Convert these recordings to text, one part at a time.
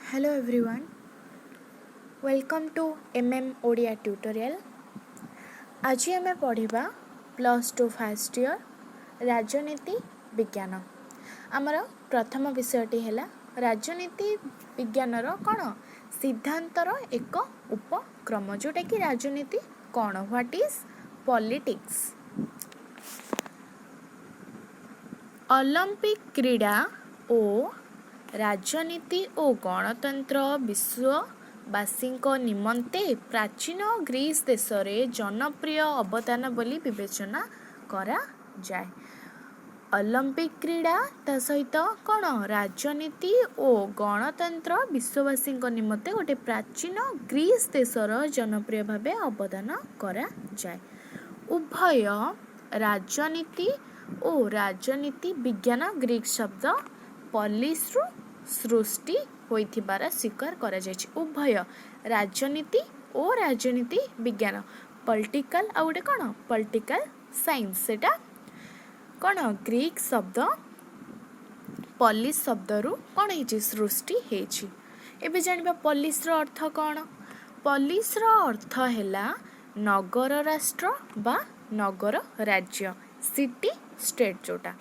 Hello everyone, welcome to Odia tutorial. आज आम पढ़ा +2 फर्स्ट ईयर राजनीति विज्ञान। आमर प्रथम विषयटी है राजनीति विज्ञान कौन सिद्धांतर एक उपक्रम जोटा कि राजनीति कौन व्हाट इज पॉलिटिक्स। ओलंपिक क्रीड़ा ओ राजनीति ओ गणतंत्र विश्ववासी निमंते प्राचीन ग्रीस देश में जनप्रिय अवदान बोली विवेचना करा जाए। ओलंपिक क्रीड़ा ता सहित कौन राजनीति ओ गणतंत्र विश्ववासी निमंते गोटे प्राचीन ग्रीस देशर जनप्रिय भाव अवदान करा जाए। उभय राजनीति ओ राजनीति विज्ञान ग्रीक शब्द पॉलिस रु सृष्टि होइथिबार स्वीकार करा जायछि। उभय राजनीति ओ राजनीति विज्ञान पॉलिटिकल आ गोटे कौन पॉलिटिकल साइंस सेटा कौन ग्रीक शब्द पॉलिस शब्द रु कौन है सृष्टि हेछि। एबे जानिबा पॉलिस रो अर्थ कौन। पॉलिस रो अर्थ हैला नगर राष्ट्र बा नगर राज्य सिटी स्टेट जोटा।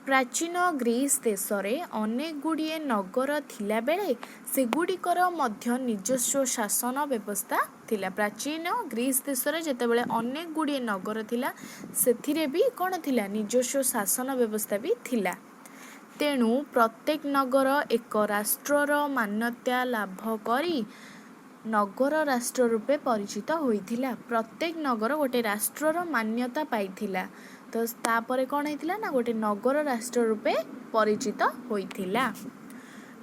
प्राचीन ग्रीस देश रे अनेक गुड़िए नगर थिला बेले सेगुड़िकर मध्य निजस्व शासन व्यवस्था थिला। प्राचीन ग्रीस देश रे जेतेबेले अनेक गुड़िए नगर थिला सेथिरे भी कौन थिला निजस्व शासन व्यवस्था भी थिला। तेणु प्रत्येक नगर एक राष्ट्रर मान्यता लाभ करी नगर राष्ट्र रूपे परिचित होइथिला। प्रत्येक नगर गोटे राष्ट्रर मान्यता पाइथिला तो तापरे कौन होइथिला ना गोटे नगर राष्ट्र रूपे परिचित होइथिला।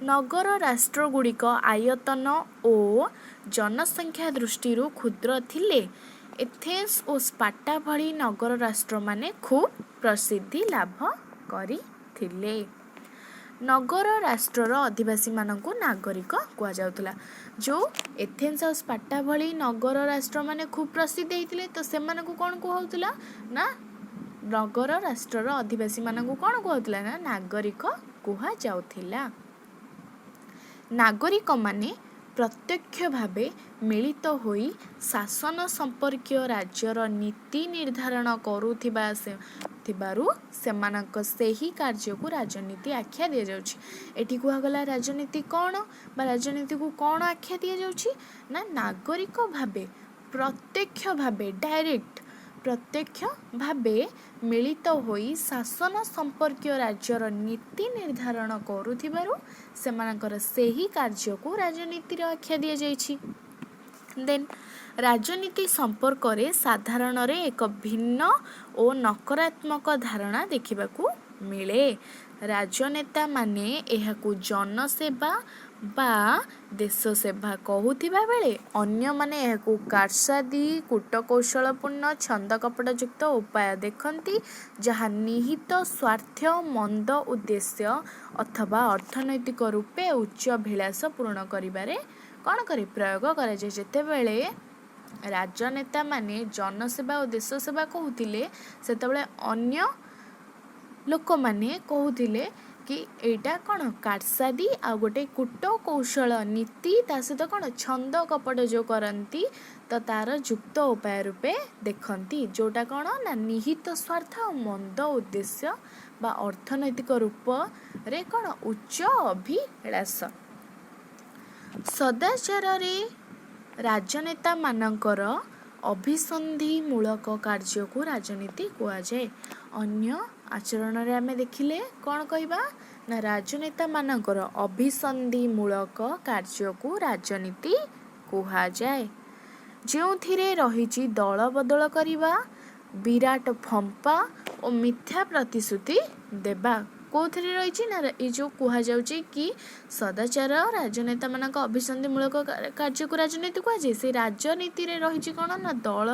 नगर राष्ट्र गुड़िक आयतन ओ जनसंख्या दृष्टि क्षुद्र थिले। एथेंस और स्पार्टा भली नगर राष्ट्र माने खूब प्रसिद्धि लाभ करिथिले। नगर राष्ट्रर अधिवासी मानकु नागरिक कुआ जाउथला। जो एथेंस और स्पार्टा भली नगर राष्ट्र माने खूब प्रसिद्ध होइथिले तो सेमानकु कोन कुहाउथला ना नगर राष्ट्रर अधिवासी मानकु कोन कुहाउथला ना नागरिक कुहा जाउथिला। नागरिक माने प्रत्यक्ष भावे मिलित होई शासन संपर्कीय राज्यर नीति निर्धारण करुथिबा थिबारु सेमानक सेही कार्य को राजनीति आख्या दिया जाउछि। एठी कुहा गला राजनीति कौन बा राजनीति को कौन आख्या दिया जाउछि ना नागरिक भावे प्रत्यक्ष भावे डायरेक्ट प्रत्यक्ष भावे मिलित होई शासन संपर्कीय राज्यर नीति निर्धारण करुथिबारु सेमानकर सेही कार्य को राजनीति रे आख्या दिया जाइछि। देन राजनीति संपर्क रे साधारण रे एक भिन्न और नकारात्मक धारणा देखिबाकू मिले। राजनेता माने एहाकू जनसेवा बा देश सेवा कहूथिबा बेले अन्य माने एहाकू कारसादी कूटकौशलपूर्ण छंद कपटयुक्त उपाय देखंती जहाँ निहित स्वार्थ मंद उद्देश्य अथवा अर्थनैतिक रूपे उच्च अभिलाष पूर्ण करिबारे कौन करे प्रयोग करा जाय। जेतेबेले राजनेता माने जनसेवा और देश सेवा कहूथिले सेतेबेले अन्य लोक माने कहूथिले कि एटा कौन कारसादी आ गोटे कूट कौशल नीति ता सहित कौन छंद कपट जो करती तो तार युक्त उपाय रूपे देखती जोटा कौन ना निहित स्वार्थ और मंद उद्देश्य बा अर्थनैतिक रूप रे कौन उच्च अभिलाष। सदाचार रे राजनेता मानकर अभिसंधि मूलक कार्य को राजनीति कुआ जाए। अन्य आचरण रे आमे देखिले कौन कहबा ना राजनेता मानकर अभिसंधि मूलक कार्य को राजनीति कुहा जाए। जोथिरे रहिछि दल बदल करिबा विराट फंपा और मिथ्या प्रतिश्रुति देबा कोथिरे रहिछि ना ए जो कुहा जाउछि कि सदाचार राजनेता मानक अभिसंधि मूलक कार्य को राजनीति कुहा जाए। से राजनीति रे रहिछि कोन ना दल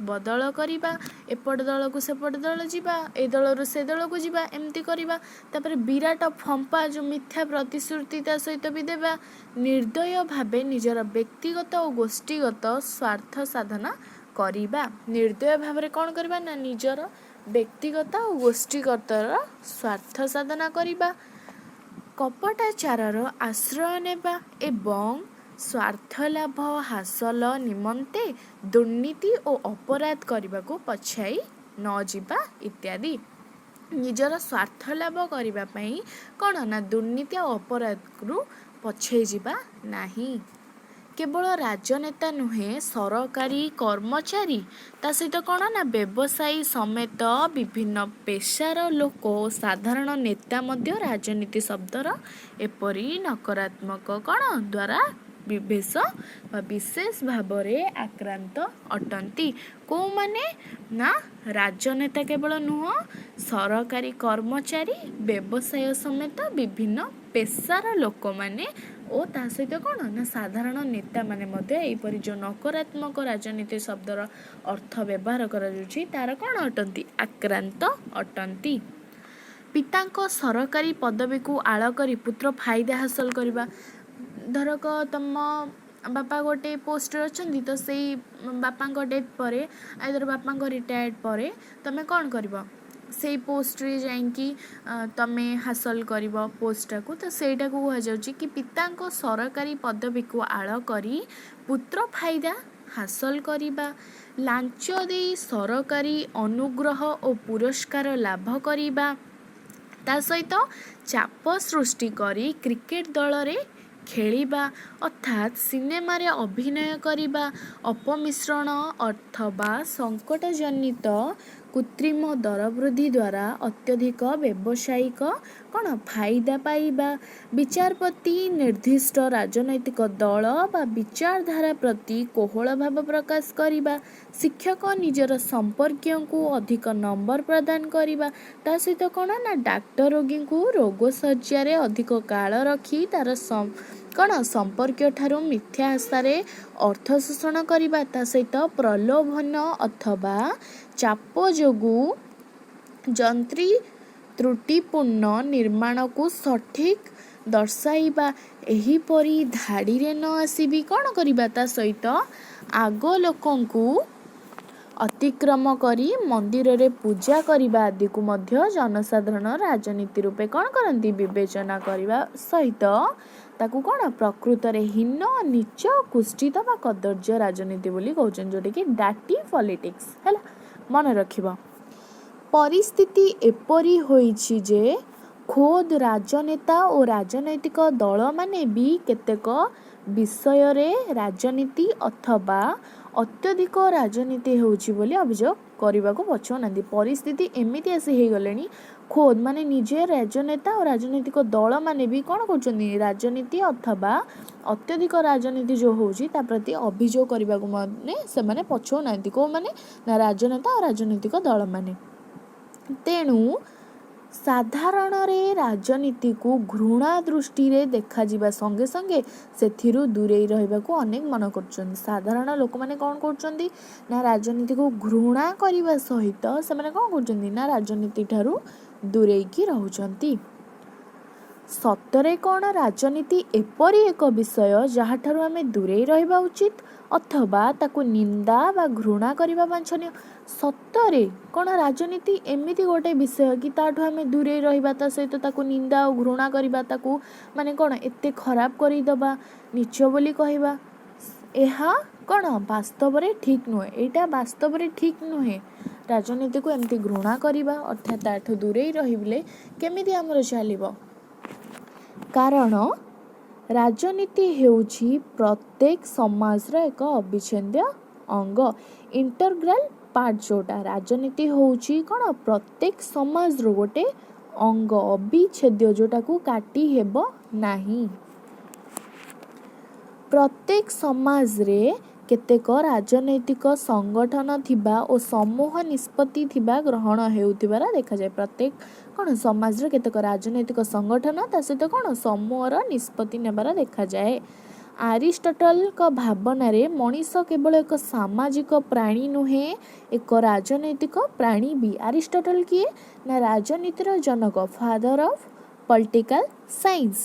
बदल करिबा एपट दल को सेपट दल जीवा ए दल रु से दल को जीवा एमती करिबा तापर विराट फंपा जो मिथ्या प्रतिश्रुति ता सहित भी देबा निर्दय भावे निजर व्यक्तिगत और गोष्ठीगत स्वार्थ साधना करिबा। निर्दय भावे कौन करिबा ना निजर व्यक्तिगत और गोष्ठीगत स्वार्थ साधना करिबा। କପଟାଚାରର ଆଶ୍ରୟ ନେବା ଏବଂ ସ୍ୱାର୍ଥ ଲାଭ ହାସଲ ନିମନ୍ତେ ଦୁର୍ନୀତି ଓ ଅପରାଧ କରିବାକୁ ପଛାଇ ନ ଯିବା ଇତ୍ୟାଦି। ନିଜର ସ୍ୱାର୍ଥ ଲାଭ କରିବା ପାଇଁ କ'ଣ ନା ଦୁର୍ନୀତି ଆଉ ଅପରାଧରୁ ପଛେଇ ଯିବା ନାହିଁ। କେବଳ ରାଜନେତା ନୁହେଁ, ସରକାରୀ କର୍ମଚାରୀ ତା ସହିତ କ'ଣ ନା ବ୍ୟବସାୟୀ ସମେତ ବିଭିନ୍ନ ପେଶାର ଲୋକ ଓ ସାଧାରଣ ନେତା ମଧ୍ୟ ରାଜନୀତି ଶବ୍ଦର ଏପରି ନକାରାତ୍ମକ କ'ଣ ଦ୍ୱାରା ବିଶେଷ ଭାବରେ ଆକ୍ରାନ୍ତ ଅଟନ୍ତି। କେଉଁମାନେ ନା ରାଜନେତା କେବଳ ନୁହଁ, ସରକାରୀ କର୍ମଚାରୀ, ବ୍ୟବସାୟ ସମେତ ବିଭିନ୍ନ ପେଶାର ଲୋକମାନେ ଓ ତା ସହିତ କ'ଣ ନା ସାଧାରଣ ନେତାମାନେ ମଧ୍ୟ ଏହିପରି ଯେଉଁ ନକାରାତ୍ମକ ରାଜନୀତି ଶବ୍ଦର ଅର୍ଥ ବ୍ୟବହାର କରାଯାଉଛି ତାର କ'ଣ ଅଟନ୍ତି? ଆକ୍ରାନ୍ତ ଅଟନ୍ତି। ପିତାଙ୍କ ସରକାରୀ ପଦବୀକୁ ଆଳ କରି ପୁତ୍ର ଫାଇଦା ହାସଲ କରିବା। ଧରକ ତମ ବାପା ଗୋଟେ ପୋଷ୍ଟରେ ଅଛନ୍ତି, ତ ସେଇ ବାପାଙ୍କ ଡେଥ୍ ପରେ ଆଇଦର ବାପାଙ୍କ ରିଟାୟାର୍ଡ଼ ପରେ ତମେ କ'ଣ କରିବ? ସେଇ ପୋଷ୍ଟରେ ଯାଇକି ତମେ ହାସଲ କରିବ ପୋଷ୍ଟଟାକୁ। ତ ସେଇଟାକୁ କୁହାଯାଉଛି କି ପିତାଙ୍କ ସରକାରୀ ପଦବୀକୁ ଆଳ କରି ପୁତ୍ର ଫାଇଦା ହାସଲ କରିବା। ଲାଞ୍ଚ ଦେଇ ସରକାରୀ ଅନୁଗ୍ରହ ଓ ପୁରସ୍କାର ଲାଭ କରିବା। ତା ସହିତ ଚାପ ସୃଷ୍ଟି କରି କ୍ରିକେଟ ଦଳରେ ଖେଳିବା ଅର୍ଥାତ୍ ସିନେମାରେ ଅଭିନୟ କରିବା। ଅପମିଶ୍ରଣ ଅଥବା ସଙ୍କଟଜନିତ କୃତ୍ରିମ ଦର ବୃଦ୍ଧି ଦ୍ୱାରା ଅତ୍ୟଧିକ ବ୍ୟବସାୟିକ କ'ଣ ଫାଇଦା ପାଇବା। ବିଚାରପତି ନିର୍ଦ୍ଦିଷ୍ଟ ରାଜନୈତିକ ଦଳ ବା ବିଚାରଧାରା ପ୍ରତି କୋହଳ ଭାବ ପ୍ରକାଶ କରିବା। ଶିକ୍ଷକ ନିଜର ସମ୍ପର୍କୀୟଙ୍କୁ ଅଧିକ ନମ୍ବର ପ୍ରଦାନ କରିବା। ତା ସହିତ କ'ଣ ନା ଡାକ୍ତର ରୋଗୀଙ୍କୁ ରୋଗ ଶଯ୍ୟାରେ ଅଧିକ କାଳ ରଖି ତାର କ'ଣ ସମ୍ପର୍କୀୟ ଠାରୁ ମିଥ୍ୟା ଆଶାରେ ଅର୍ଥ ଶୋଷଣ କରିବା। ତା ସହିତ ପ୍ରଲୋଭନ ଅଥବା ଚାପ ଯୋଗୁଁ ଯନ୍ତ୍ରୀ ତ୍ରୁଟିପୂର୍ଣ୍ଣ ନିର୍ମାଣକୁ ସଠିକ୍ ଦର୍ଶାଇବା। ଏହିପରି ଧାଡ଼ିରେ ନ ଆସିବି କ'ଣ କରିବା? ତା ସହିତ ଆଗ ଲୋକଙ୍କୁ ଅତିକ୍ରମ କରି ମନ୍ଦିରରେ ପୂଜା କରିବା ଆଦିକୁ ମଧ୍ୟ ଜନସାଧାରଣ ରାଜନୀତି ରୂପେ କ'ଣ କରନ୍ତି? ବିବେଚନା କରିବା ସହିତ ତାକୁ କ'ଣ ପ୍ରକୃତରେ ହୀନ, ନୀଚ, କୁଷ୍ଠିତ ବା କଦର୍ଯ୍ୟ ରାଜନୀତି ବୋଲି କହୁଛନ୍ତି, ଯେଉଁଟାକି ଡାର୍ଟି ପଲିଟିକ୍ସ ହେଲା। ମନେ ରଖିବ, ପରିସ୍ଥିତି ଏପରି ହୋଇଛି ଯେ ଖୋଦ୍ ରାଜନେତା ଓ ରାଜନୈତିକ ଦଳମାନେ ବି କେତେକ ବିଷୟରେ ରାଜନୀତି ଅଥବା ଅତ୍ୟଧିକ ରାଜନୀତି ହେଉଛି ବୋଲି ଅଭିଯୋଗ କରିବାକୁ ପଛଉନାହାନ୍ତି। ପରିସ୍ଥିତି ଏମିତି ଆସି ହେଇଗଲେଣି, ଖୋଦ୍ ମାନେ ନିଜେ ରାଜନେତା ଓ ରାଜନୈତିକ ଦଳମାନେ ବି କ'ଣ କରୁଛନ୍ତି? ରାଜନୀତି ଅଥବା ଅତ୍ୟଧିକ ରାଜନୀତି ଯେଉଁ ହେଉଛି ତା ପ୍ରତି ଅଭିଯୋଗ କରିବାକୁ ମାନେ ସେମାନେ ପଛଉନାହାନ୍ତି। କେଉଁମାନେ? ନା ରାଜନେତା ଓ ରାଜନୈତିକ ଦଳମାନେ। ତେଣୁ ସାଧାରଣରେ ରାଜନୀତିକୁ ଘୃଣା ଦୃଷ୍ଟିରେ ଦେଖାଯିବା ସଙ୍ଗେ ସଙ୍ଗେ ସେଥିରୁ ଦୂରେଇ ରହିବାକୁ ଅନେକ ମନ କରୁଛନ୍ତି। ସାଧାରଣ ଲୋକମାନେ କ'ଣ କରୁଛନ୍ତି? ନା ରାଜନୀତିକୁ ଘୃଣା କରିବା ସହିତ ସେମାନେ କ'ଣ କରୁଛନ୍ତି? ନା ରାଜନୀତି ଠାରୁ ଦୂରେଇକି ରହୁଛନ୍ତି। ସତରେ କ'ଣ ରାଜନୀତି ଏପରି ଏକ ବିଷୟ ଯାହାଠାରୁ ଆମେ ଦୂରେଇ ରହିବା ଉଚିତ ଅଥବା ତାକୁ ନିନ୍ଦା ବା ଘୃଣା କରିବା ବାଞ୍ଛନୀୟ? ସତରେ କ'ଣ ରାଜନୀତି ଏମିତି ଗୋଟେ ବିଷୟ କି ତାଠୁ ଆମେ ଦୂରେଇ ରହିବା, ତା ସହିତ ତାକୁ ନିନ୍ଦା ଓ ଘୃଣା କରିବା, ତାକୁ ମାନେ କ'ଣ ଏତେ ଖରାପ କରିଦେବା, ନୀଚ ବୋଲି କହିବା? ଏହା କ'ଣ ବାସ୍ତବରେ ଠିକ୍ ନୁହେଁ। ଏଇଟା ବାସ୍ତବରେ ଠିକ୍ ନୁହେଁ। ରାଜନୀତିକୁ ଏମିତି ଘୃଣା କରିବା ଅର୍ଥାତ୍ ତାଠୁ ଦୂରେଇ ରହିଲେ କେମିତି ଆମର ଚାଲିବ? କାରଣ ରାଜନୀତି ହେଉଛି ପ୍ରତ୍ୟେକ ସମାଜର ଏକ ଅବିଚ୍ଛେଦ୍ୟ ଅଙ୍ଗ, ଇଣ୍ଟରଗ୍ରାଲ ପାର୍ଟ। ଯେଉଁଟା ରାଜନୀତି ହେଉଛି କ'ଣ? ପ୍ରତ୍ୟେକ ସମାଜର ଗୋଟେ ଅଙ୍ଗ, ଅବିଚ୍ଛେଦ୍ୟ, ଯେଉଁଟାକୁ କାଟି ହେବ ନାହିଁ। ପ୍ରତ୍ୟେକ ସମାଜରେ କେତେକ ରାଜନୈତିକ ସଂଗଠନ ଥିବା ଓ ସମୂହ ନିଷ୍ପତ୍ତି ଥିବା ଗ୍ରହଣ ହେଉଥିବାର ଦେଖାଯାଏ। ପ୍ରତ୍ୟେକ କ'ଣ ସମାଜର କେତେକ ରାଜନୈତିକ ସଂଗଠନ ତା ସହିତ କ'ଣ ସମୂହର ନିଷ୍ପତ୍ତି ନେବାର ଦେଖାଯାଏ। ଆରିଷ୍ଟଟଲଙ୍କ ଭାବନାରେ ମଣିଷ କେବଳ ଏକ ସାମାଜିକ ପ୍ରାଣୀ ନୁହେଁ, ଏକ ରାଜନୈତିକ ପ୍ରାଣୀ ବି। ଆରିଷ୍ଟଟଲ କିଏ? ନା ରାଜନୀତିର ଜନକ, ଫାଦର ଅଫ୍ ପଲିଟିକାଲ ସାଇନ୍ସ।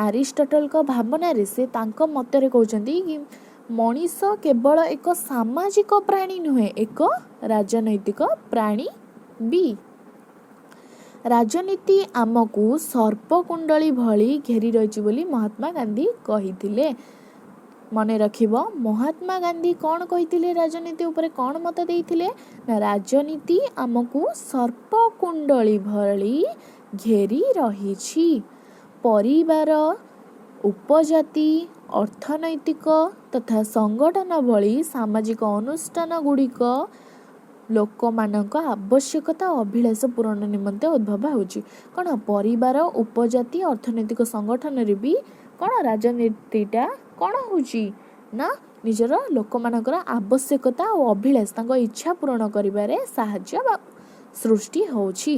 ଆରିଷ୍ଟଟଲଙ୍କ ଭାବନାରେ ସେ ତାଙ୍କ ମତରେ କହୁଛନ୍ତି କି ମଣିଷ କେବଳ ଏକ ସାମାଜିକ ପ୍ରାଣୀ ନୁହେଁ, ଏକ ରାଜନୈତିକ ପ୍ରାଣୀ ବି। ରାଜନୀତି ଆମକୁ ସର୍ପକୁଣ୍ଡଳୀ ଭଳି ଘେରି ରହିଛି ବୋଲି ମହାତ୍ମା ଗାନ୍ଧୀ କହିଥିଲେ। ମନେ ରଖିବ, ମହାତ୍ମା ଗାନ୍ଧୀ କ'ଣ କହିଥିଲେ? ରାଜନୀତି ଉପରେ କ'ଣ ମତ ଦେଇଥିଲେ? ନା ରାଜନୀତି ଆମକୁ ସର୍ପକୁଣ୍ଡଳୀ ଭଳି ଘେରି ରହିଛି। ପରିବାର, ଉପଜାତି, ଅର୍ଥନୈତିକ ତଥା ସଂଗଠନ ଭଳି ସାମାଜିକ ଅନୁଷ୍ଠାନ ଗୁଡ଼ିକ ଲୋକମାନଙ୍କ ଆବଶ୍ୟକତା ଓ ଅଭିଳାଷ ପୂରଣ ନିମନ୍ତେ ଉଦ୍ଭବ ହେଉଛି। କ'ଣ ପରିବାର, ଉପଜାତି, ଅର୍ଥନୈତିକ ସଂଗଠନରେ ବି କ'ଣ ରାଜନୀତିଟା କ'ଣ ହେଉଛି? ନା ନିଜର ଲୋକମାନଙ୍କର ଆବଶ୍ୟକତା ଓ ଅଭିଳାଷ, ତାଙ୍କ ଇଚ୍ଛା ପୂରଣ କରିବାରେ ସାହାଯ୍ୟ ବା ସୃଷ୍ଟି ହେଉଛି।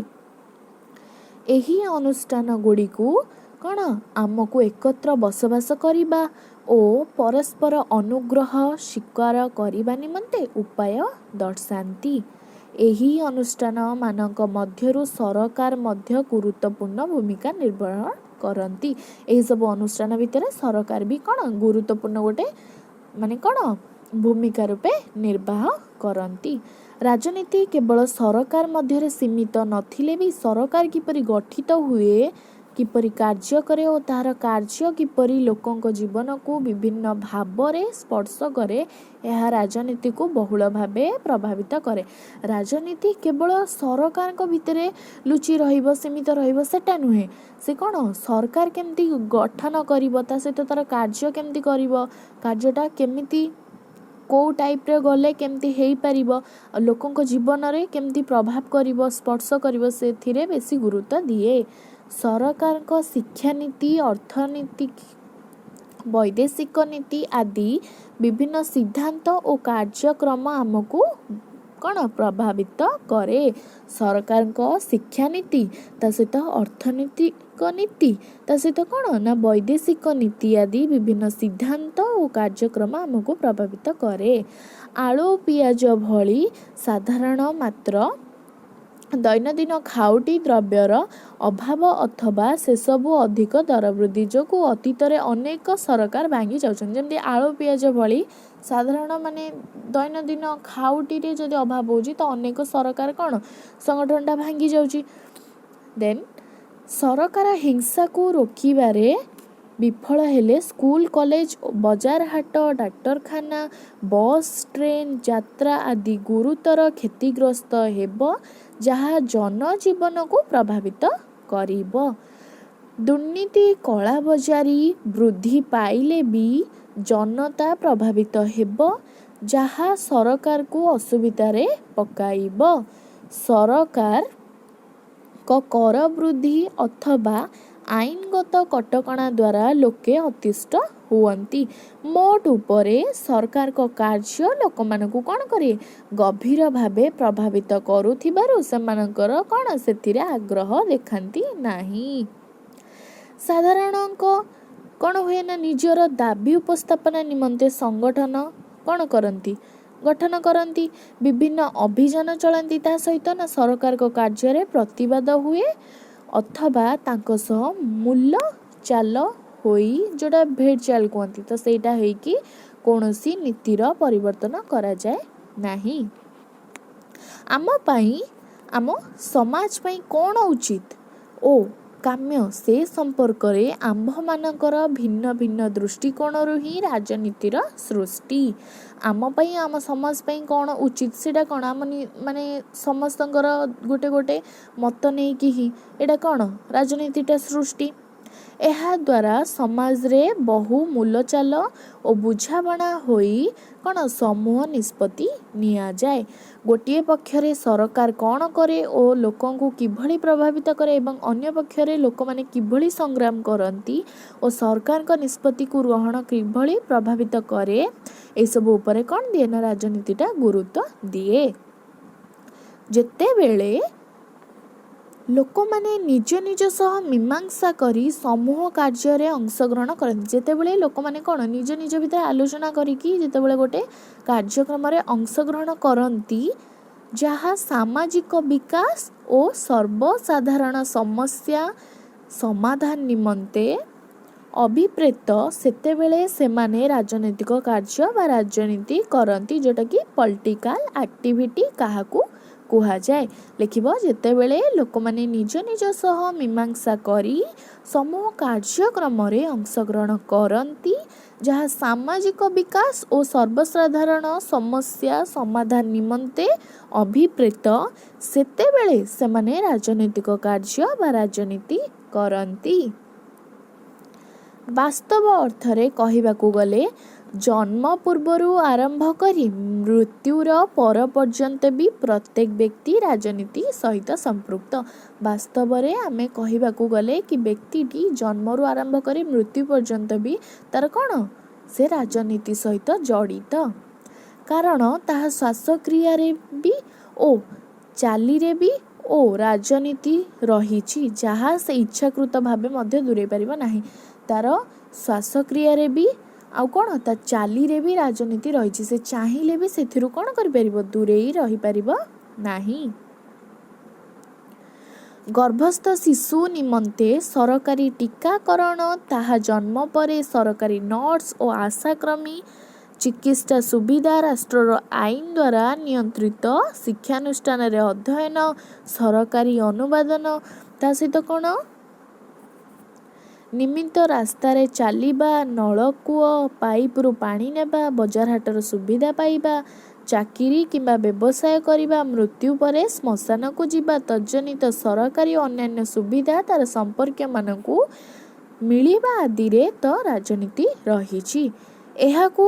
ଏହି ଅନୁଷ୍ଠାନ ଗୁଡ଼ିକୁ କ'ଣ ଆମକୁ ଏକତ୍ର ବସବାସ କରିବା ଓ ପରସ୍ପର ଅନୁଗ୍ରହ ସ୍ୱୀକାର କରିବା ନିମନ୍ତେ ଉପାୟ ଦର୍ଶାନ୍ତି। ଏହି ଅନୁଷ୍ଠାନମାନଙ୍କ ମଧ୍ୟରୁ ସରକାର ମଧ୍ୟ ଗୁରୁତ୍ୱପୂର୍ଣ୍ଣ ଭୂମିକା ନିର୍ବାହ କରନ୍ତି। ଏହିସବୁ ଅନୁଷ୍ଠାନ ଭିତରେ ସରକାର ବି କ'ଣ ଗୁରୁତ୍ୱପୂର୍ଣ୍ଣ ଗୋଟେ କ'ଣ ଭୂମିକା ରୂପେ ନିର୍ବାହ କରନ୍ତି। ରାଜନୀତି କେବଳ ସରକାର ମଧ୍ୟରେ ସୀମିତ ନଥିଲେ ବି ସରକାର କିପରି ଗଠିତ ହୁଏ, କିପରି କାର୍ଯ୍ୟ କରେ ଓ ତାହାର କାର୍ଯ୍ୟ କିପରି ଲୋକଙ୍କ ଜୀବନକୁ ବିଭିନ୍ନ ଭାବରେ ସ୍ପର୍ଶ କରେ, ଏହା ରାଜନୀତିକୁ ବହୁଳ ଭାବେ ପ୍ରଭାବିତ କରେ। ରାଜନୀତି କେବଳ ସରକାରଙ୍କ ଭିତରେ ଲୁଚି ରହିବ, ସୀମିତ ରହିବ, ସେଟା ନୁହେଁ। ସେ କ'ଣ ସରକାର କେମିତି ଗଠନ କରିବ, ତା ସହିତ ତା'ର କାର୍ଯ୍ୟ କେମିତି କରିବ, କାର୍ଯ୍ୟଟା କେମିତି କେଉଁ ଟାଇପ୍ରେ ଗଲେ କେମିତି ହେଇପାରିବ, ଲୋକଙ୍କ ଜୀବନରେ କେମିତି ପ୍ରଭାବ କରିବ, ସ୍ପର୍ଶ କରିବ, ସେଥିରେ ବେଶୀ ଗୁରୁତ୍ୱ ଦିଏ। ସରକାରଙ୍କ ଶିକ୍ଷାନୀତି, ଅର୍ଥନୀତି, ବୈଦେଶିକ ନୀତି ଆଦି ବିଭିନ୍ନ ସିଦ୍ଧାନ୍ତ ଓ କାର୍ଯ୍ୟକ୍ରମ ଆମକୁ କ'ଣ ପ୍ରଭାବିତ କରେ। ସରକାରଙ୍କ ଶିକ୍ଷାନୀତି, ତା ସହିତ ଅର୍ଥନୈତିକ ନୀତି, ତା ସହିତ କ'ଣ ନା ବୈଦେଶିକ ନୀତି ଆଦି ବିଭିନ୍ନ ସିଦ୍ଧାନ୍ତ ଓ କାର୍ଯ୍ୟକ୍ରମ ଆମକୁ ପ୍ରଭାବିତ କରେ। ଆଳୁ, ପିଆଜ ଭଳି ସାଧାରଣ ମାତ୍ର ଦୈନନ୍ଦିନ ଖାଉଟି ଦ୍ରବ୍ୟର ଅଭାବ ଅଥବା ସେସବୁ ଅଧିକ ଦର ବୃଦ୍ଧି ଯୋଗୁଁ ଅତୀତରେ ଅନେକ ସରକାର ଭାଙ୍ଗି ଯାଉଛନ୍ତି। ଯେମିତି ଆଳୁ, ପିଆଜ ଭଳି ସାଧାରଣ ଦୈନନ୍ଦିନ ଖାଉଟିରେ ଯଦି ଅଭାବ ହେଉଛି ତ ଅନେକ ସରକାର କ'ଣ ସଂଗଠନଟା ଭାଙ୍ଗି ଯାଉଛି। ଦେନ୍ ସରକାର ହିଂସାକୁ ରୋକିବାରେ ବିଫଳ ହେଲେ ସ୍କୁଲ, କଲେଜ, ବଜାର ହାଟ, ଡାକ୍ତରଖାନା, ବସ୍, ଟ୍ରେନ୍ ଯାତ୍ରା ଆଦି ଗୁରୁତର କ୍ଷତିଗ୍ରସ୍ତ ହେବ, ଯାହା ଜନଜୀବନକୁ ପ୍ରଭାବିତ କରିବ। ଦୁର୍ନୀତି, କଳାବଜାରୀ ବୃଦ୍ଧି ପାଇଲେ ବି ଜନତା ପ୍ରଭାବିତ ହେବ, ଯାହା ସରକାରକୁ ଅସୁବିଧାରେ ପକାଇବ। ସରକାରଙ୍କ କର ବୃଦ୍ଧି ଅଥବା ଆଇନଗତ କଟକଣା ଦ୍ୱାରା ଲୋକେ ଅତିଷ୍ଠ ହୁଅନ୍ତି। ମୋଟ ଉପରେ ସରକାରଙ୍କ କାର୍ଯ୍ୟ ଲୋକମାନଙ୍କୁ କ'ଣ କରେ? ଗଭୀର ଭାବେ ପ୍ରଭାବିତ କରୁଥିବାରୁ ସେମାନଙ୍କର କ'ଣ ସେଥିରେ ଆଗ୍ରହ ଦେଖାନ୍ତି ନାହିଁ। ସାଧାରଣଙ୍କ କ'ଣ ହୁଏ ନା ନିଜର ଦାବି ଉପସ୍ଥାପନା ନିମନ୍ତେ ସଂଗଠନ କ'ଣ କରନ୍ତି? ଗଠନ କରନ୍ତି, ବିଭିନ୍ନ ଅଭିଯାନ ଚଳାନ୍ତି। ତା ସହିତ ନା ସରକାରଙ୍କ କାର୍ଯ୍ୟରେ ପ୍ରତିବାଦ ହୁଏ ଅଥବା ତାଙ୍କ ସହ ମୂଲ ଚାଲ ହୋଇ, ଯେଉଁଟା ଭେଟଚାଲ କୁହନ୍ତି, ତ ସେଇଟା ହେଇକି କୌଣସି ନୀତିର ପରିବର୍ତ୍ତନ କରାଯାଏ ନାହିଁ। ଆମ ପାଇଁ, ଆମ ସମାଜ ପାଇଁ କ'ଣ ଉଚିତ ଓ କାମ୍ୟ ସେ ସମ୍ପର୍କରେ ଆମ୍ଭମାନଙ୍କର ଭିନ୍ନ ଭିନ୍ନ ଦୃଷ୍ଟିକୋଣରୁ ହିଁ ରାଜନୀତିର ସୃଷ୍ଟି। ଆମ ପାଇଁ, ଆମ ସମାଜ ପାଇଁ କ'ଣ ଉଚିତ ସେଇଟା କ'ଣ ଆମ ସମସ୍ତଙ୍କର ଗୋଟେ ଗୋଟେ ମତ ନେଇକି ହିଁ ଏଇଟା କ'ଣ ରାଜନୀତିଟା ସୃଷ୍ଟି। ଏହାଦ୍ୱାରା ସମାଜରେ ବହୁ ମୂଲଚାଲ ଓ ବୁଝାମଣା ହୋଇ କ'ଣ ସମୂହ ନିଷ୍ପତ୍ତି ନିଆଯାଏ। ଗୋଟିଏ ପକ୍ଷରେ ସରକାର କ'ଣ କରେ ଓ ଲୋକଙ୍କୁ କିଭଳି ପ୍ରଭାବିତ କରେ ଏବଂ ଅନ୍ୟ ପକ୍ଷରେ ଲୋକମାନେ କିଭଳି ସଂଗ୍ରାମ କରନ୍ତି ଓ ସରକାରଙ୍କ ନିଷ୍ପତ୍ତିକୁ ଗ୍ରହଣ କିଭଳି ପ୍ରଭାବିତ କରେ, ଏସବୁ ଉପରେ କ'ଣ ଦିଏ ନା ରାଜନୀତିଟା ଗୁରୁତ୍ୱ ଦିଏ। ଯେତେବେଳେ ଲୋକମାନେ ନିଜ ନିଜ ସହ ମୀମାଂସା କରି ସମୂହ କାର୍ଯ୍ୟରେ ଅଂଶଗ୍ରହଣ କରନ୍ତି, ଯେତେବେଳେ ଲୋକମାନେ କ'ଣ ନିଜ ନିଜ ଭିତରେ ଆଲୋଚନା କରିକି ଯେତେବେଳେ ଗୋଟେ କାର୍ଯ୍ୟକ୍ରମରେ ଅଂଶଗ୍ରହଣ କରନ୍ତି, ଯାହା ସାମାଜିକ ବିକାଶ ଓ ସର୍ବସାଧାରଣ ସମସ୍ୟା ସମାଧାନ ନିମନ୍ତେ ଅଭିପ୍ରେତ, ସେତେବେଳେ ସେମାନେ ରାଜନୈତିକ କାର୍ଯ୍ୟ ବା ରାଜନୀତି କରନ୍ତି, ଯେଉଁଟାକି ପଲିଟିକାଲ ଆକ୍ଟିଭିଟି କାହାକୁ କୁହାଯାଏ। ଲେଖିବ ଯେତେବେଳେ ଲୋକମାନେ ନିଜ ନିଜ ସହ ମୀମାଂସା କରି ସମୂହ କାର୍ଯ୍ୟକ୍ରମରେ ଅଂଶଗ୍ରହଣ କରନ୍ତି ଯାହା ସାମାଜିକ ବିକାଶ ଓ ସର୍ବସାଧାରଣ ସମସ୍ୟା ସମାଧାନ ନିମନ୍ତେ ଅଭିପ୍ରେତ, ସେତେବେଳେ ସେମାନେ ରାଜନୈତିକ କାର୍ଯ୍ୟ ବା ରାଜନୀତି କରନ୍ତି। ବାସ୍ତବ ଅର୍ଥରେ କହିବାକୁ ଗଲେ ଜନ୍ମ ପୂର୍ବରୁ ଆରମ୍ଭ କରି ମୃତ୍ୟୁର ପର ପର୍ଯ୍ୟନ୍ତ ବି ପ୍ରତ୍ୟେକ ବ୍ୟକ୍ତି ରାଜନୀତି ସହିତ ସମ୍ପୃକ୍ତ। ବାସ୍ତବରେ ଆମେ କହିବାକୁ ଗଲେ କି ବ୍ୟକ୍ତିଟି ଜନ୍ମରୁ ଆରମ୍ଭ କରି ମୃତ୍ୟୁ ପର୍ଯ୍ୟନ୍ତ ବି ତାର କ'ଣ ସେ ରାଜନୀତି ସହିତ ଜଡ଼ିତ, କାରଣ ତାହା ଶ୍ୱାସକ୍ରିୟାରେ ବି ଓ ଚାଲିରେ ବି ଓ ରାଜନୀତି ରହିଛି, ଯାହା ସେ ଇଚ୍ଛାକୃତ ଭାବେ ମଧ୍ୟ ଦୂରେଇ ପାରିବ ନାହିଁ। ତାର ଶ୍ୱାସକ୍ରିୟାରେ ବି ଆଉ କ'ଣ ତା ଚାଲିରେ ବି ରାଜନୀତି ରହିଛି, ସେ ଚାହିଁଲେ ବି ସେଥିରୁ କ'ଣ କରିପାରିବ ଦୂରେଇ ରହିପାରିବ ନାହିଁ। ଗର୍ଭସ୍ଥ ଶିଶୁ ନିମନ୍ତେ ସରକାରୀ ଟୀକାକରଣ, ତାହା ଜନ୍ମ ପରେ ସରକାରୀ ନର୍ସ ଓ ଆଶାକର୍ମୀ ଚିକିତ୍ସା ସୁବିଧା, ରାଷ୍ଟ୍ରର ଆଇନ ଦ୍ୱାରା ନିୟନ୍ତ୍ରିତ ଶିକ୍ଷାନୁଷ୍ଠାନରେ ଅଧ୍ୟୟନ, ସରକାରୀ ଅନୁବାଦନ, ତା ସହିତ କ'ଣ ନିମିତ୍ତ ରାସ୍ତାରେ ଚାଲିବା, ନଳକୂଅ ପାଇପରୁ ପାଣି ନେବା, ବଜାର ହାଟର ସୁବିଧା ପାଇବା, ଚାକିରି କିମ୍ବା ବ୍ୟବସାୟ କରିବା, ମୃତ୍ୟୁ ପରେ ଶ୍ମଶାନକୁ ଯିବା, ତଜ୍ଜନିତ ସରକାରୀ ଓ ଅନ୍ୟାନ୍ୟ ସୁବିଧା ତାର ସମ୍ପର୍କୀୟମାନଙ୍କୁ ମିଳିବା ଆଦିରେ ତ ରାଜନୀତି ରହିଛି। ଏହାକୁ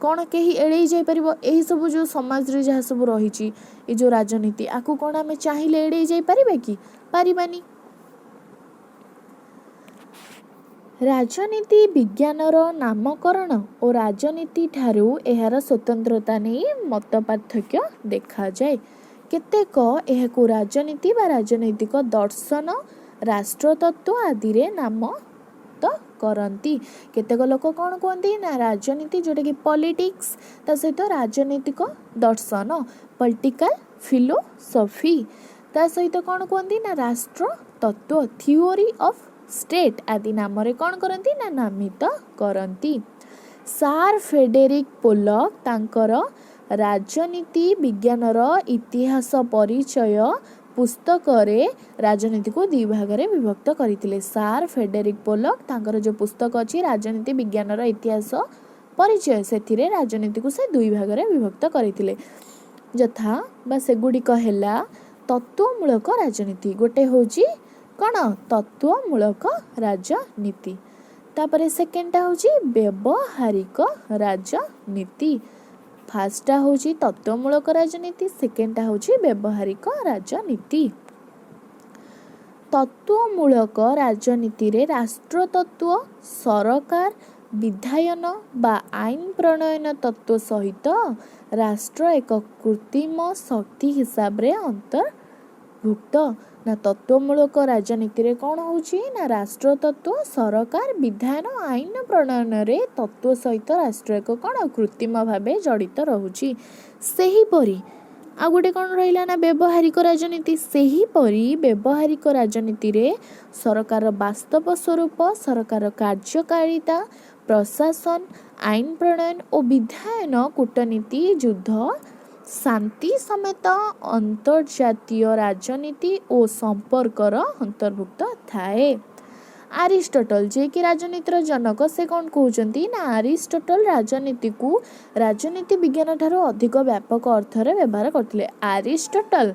କ'ଣ କେହି ଏଡ଼େଇ ଯାଇପାରିବ? ଏହିସବୁ ଯେଉଁ ସମାଜରେ ଯାହା ସବୁ ରହିଛି ଏ ଯେଉଁ ରାଜନୀତି, ଆକୁ କ'ଣ ଆମେ ଚାହିଁଲେ ଏଡ଼େଇ ଯାଇପାରିବା କି? ପାରିବାନି। ରାଜନୀତି ବିଜ୍ଞାନର ନାମକରଣ ଓ ରାଜନୀତି ଠାରୁ ଏହାର ସ୍ୱତନ୍ତ୍ରତା ନେଇ ମତ ପାର୍ଥକ୍ୟ ଦେଖାଯାଏ। କେତେକ ଏହାକୁ ରାଜନୀତି ବା ରାଜନୈତିକ ଦର୍ଶନ, ରାଷ୍ଟ୍ରତତ୍ତ୍ୱ ଆଦିରେ ନାମତ କରନ୍ତି। କେତେକ ଲୋକ କ'ଣ କୁହନ୍ତି ନା ରାଜନୀତି ଯେଉଁଟାକି ପଲିଟିକ୍ସ, ତା ସହିତ ରାଜନୈତିକ ଦର୍ଶନ ପଲିଟିକାଲ ଫିଲୋସଫି, ତା ସହିତ କ'ଣ କୁହନ୍ତି ନା ରାଷ୍ଟ୍ରତତ୍ତ୍ୱ ଥିଓରି ଅଫ୍ ଷ୍ଟେଟ୍ ଆଦି ନାମରେ କ'ଣ କରନ୍ତି ନା ନାମିତ କରନ୍ତି। ସାର୍ ଫ୍ରେଡେରିକ୍ ପୋଲକ୍ ତାଙ୍କର ରାଜନୀତି ବିଜ୍ଞାନର ଇତିହାସ ପରିଚୟ ପୁସ୍ତକରେ ରାଜନୀତିକୁ ଦୁଇ ଭାଗରେ ବିଭକ୍ତ କରିଥିଲେ। ସାର୍ ଫ୍ରେଡେରିକ୍ ପୋଲକ୍ ତାଙ୍କର ଯେଉଁ ପୁସ୍ତକ ଅଛି ରାଜନୀତି ବିଜ୍ଞାନର ଇତିହାସ ପରିଚୟ, ସେଥିରେ ରାଜନୀତିକୁ ସେ ଦୁଇ ଭାଗରେ ବିଭକ୍ତ କରିଥିଲେ। ଯଥା ବା ସେଗୁଡ଼ିକ ହେଲା ତତ୍ତ୍ୱମୂଳକ ରାଜନୀତି, ଗୋଟେ ହେଉଛି କ'ଣ ତତ୍ତ୍ୱମୂଳକ ରାଜନୀତି, ତାପରେ ସେକେଣ୍ଡଟା ହେଉଛି ବ୍ୟବହାରିକ ରାଜନୀତି। ଫାର୍ଷ୍ଟଟା ହେଉଛି ତତ୍ତ୍ୱମୂଳକ ରାଜନୀତି, ସେକେଣ୍ଡଟା ହେଉଛି ବ୍ୟବହାରିକ ରାଜନୀତି। ତତ୍ତ୍ୱମୂଳକ ରାଜନୀତିରେ ରାଷ୍ଟ୍ରତତ୍ତ୍ୱ, ସରକାର, ବିଧାୟନ ବା ଆଇନ ପ୍ରଣୟନ ତତ୍ତ୍ୱ ସହିତ ରାଷ୍ଟ୍ର ଏକ କୃତ୍ରିମ ଶକ୍ତି ହିସାବରେ ଅନ୍ତର୍ଭୁକ୍ତ। ନା ତତ୍ତ୍ୱମୂଳକ ରାଜନୀତିରେ କ'ଣ ହେଉଛି ନା ରାଷ୍ଟ୍ରତତ୍ତ୍ୱ, ସରକାର, ବିଧାୟନ, ଆଇନ ପ୍ରଣୟନରେ ତତ୍ତ୍ୱ ସହିତ ରାଷ୍ଟ୍ର ଏକ କ'ଣ କୃତ୍ରିମ ଭାବେ ଜଡ଼ିତ ରହୁଛି। ସେହିପରି ଆଉ ଗୋଟେ କ'ଣ ରହିଲା ନା ବ୍ୟବହାରିକ ରାଜନୀତି। ସେହିପରି ବ୍ୟବହାରିକ ରାଜନୀତିରେ ସରକାର ବାସ୍ତବ ସ୍ୱରୂପ, ସରକାର କାର୍ଯ୍ୟକାରିତା, ପ୍ରଶାସନ, ଆଇନ ପ୍ରଣୟନ ଓ ବିଧାୟନ, କୂଟନୀତି, ଯୁଦ୍ଧ, ଶାନ୍ତି ସମେତ ଅନ୍ତର୍ଜାତୀୟ ରାଜନୀତି ଓ ସମ୍ପର୍କର ଅନ୍ତର୍ଭୁକ୍ତ ଥାଏ। ଆରିଷ୍ଟଟଲ ଯିଏକି ରାଜନୀତିର ଜନକ, ସେ କ'ଣ କହୁଛନ୍ତି ନା ଆରିଷ୍ଟଟଲ ରାଜନୀତିକୁ ରାଜନୀତି ବିଜ୍ଞାନ ଠାରୁ ଅଧିକ ବ୍ୟାପକ ଅର୍ଥରେ ବ୍ୟବହାର କରିଥିଲେ। ଆରିଷ୍ଟଟଲ